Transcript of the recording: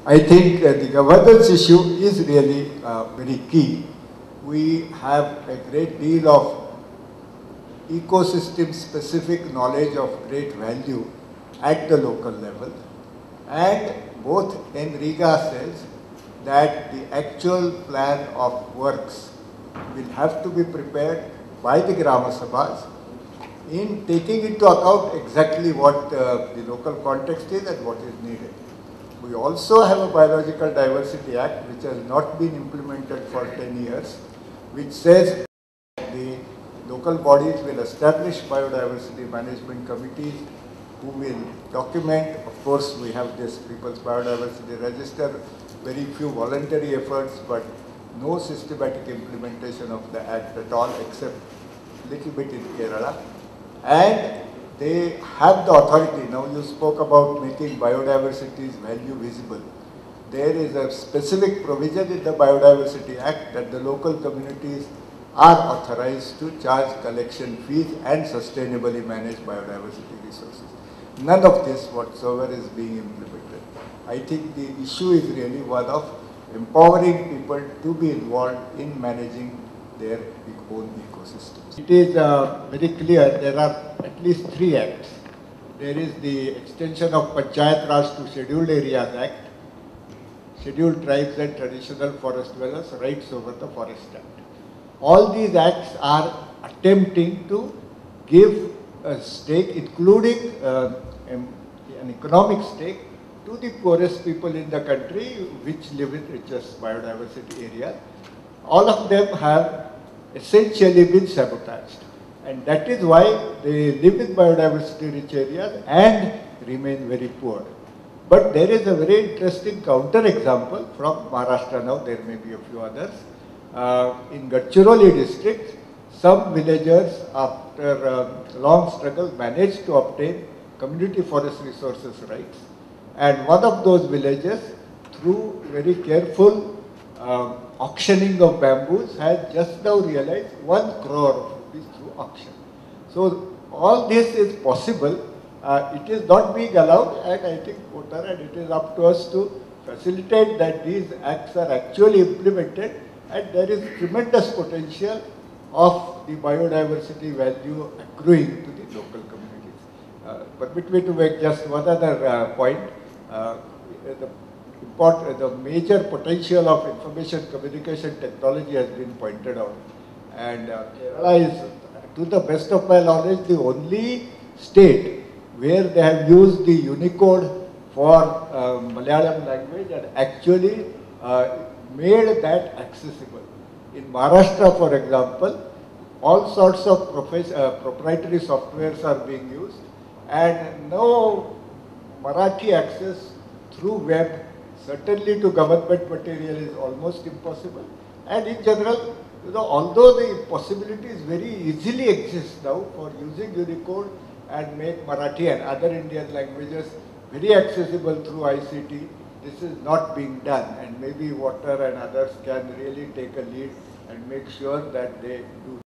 I think the governance issue is really very key. We have a great deal of ecosystem specific knowledge of great value at the local level, and both Enriga says that the actual plan of works will have to be prepared by the Grama Sabhas in taking into account exactly what the local context is and what is needed. We also have a Biological Diversity Act which has not been implemented for 10 years, which says the local bodies will establish biodiversity management committees who will document. Of course, we have this People's Biodiversity Register, very few voluntary efforts, but no systematic implementation of the Act at all, except little bit in Kerala. And they have the authority. Now you spoke about making biodiversity's value visible. There is a specific provision in the Biodiversity Act that the local communities are authorized to charge collection fees and sustainably manage biodiversity resources. None of this whatsoever is being implemented. I think the issue is really one of empowering people to be involved in managing their own ecosystems. It is very clear there are at least 3 acts. There is the extension of Panchayat Raj to Scheduled Areas Act, Scheduled Tribes and Traditional Forest Dwellers Rights over the Forest Act. All these acts are attempting to give a stake, including an economic stake, to the poorest people in the country which live in richest biodiversity areas. All of them have essentially been sabotaged, and that is why they live in biodiversity rich areas and remain very poor. But there is a very interesting counter example from Maharashtra. Now there may be a few others. In Gadchiroli district, some villagers after long struggle managed to obtain community forest resources rights, and one of those villages, through very careful auctioning of bamboos, has just now realized 1 crore rupees through auction. So all this is possible. It is not being allowed, and I think and it is up to us to facilitate that these acts are actually implemented, and there is tremendous potential of the biodiversity value accruing to the local communities. Permit me to make just one other point. The major potential of information communication technology has been pointed out, and Kerala is, to the best of my knowledge, the only state where they have used the Unicode for Malayalam language and actually made that accessible. In Maharashtra, for example, all sorts of proprietary softwares are being used, and no Marathi access through web, certainly to government material, is almost impossible. And in general, although the possibilities very easily exist now for using Unicode and make Marathi and other Indian languages very accessible through ICT, this is not being done, and maybe Water and others can really take a lead and make sure that they do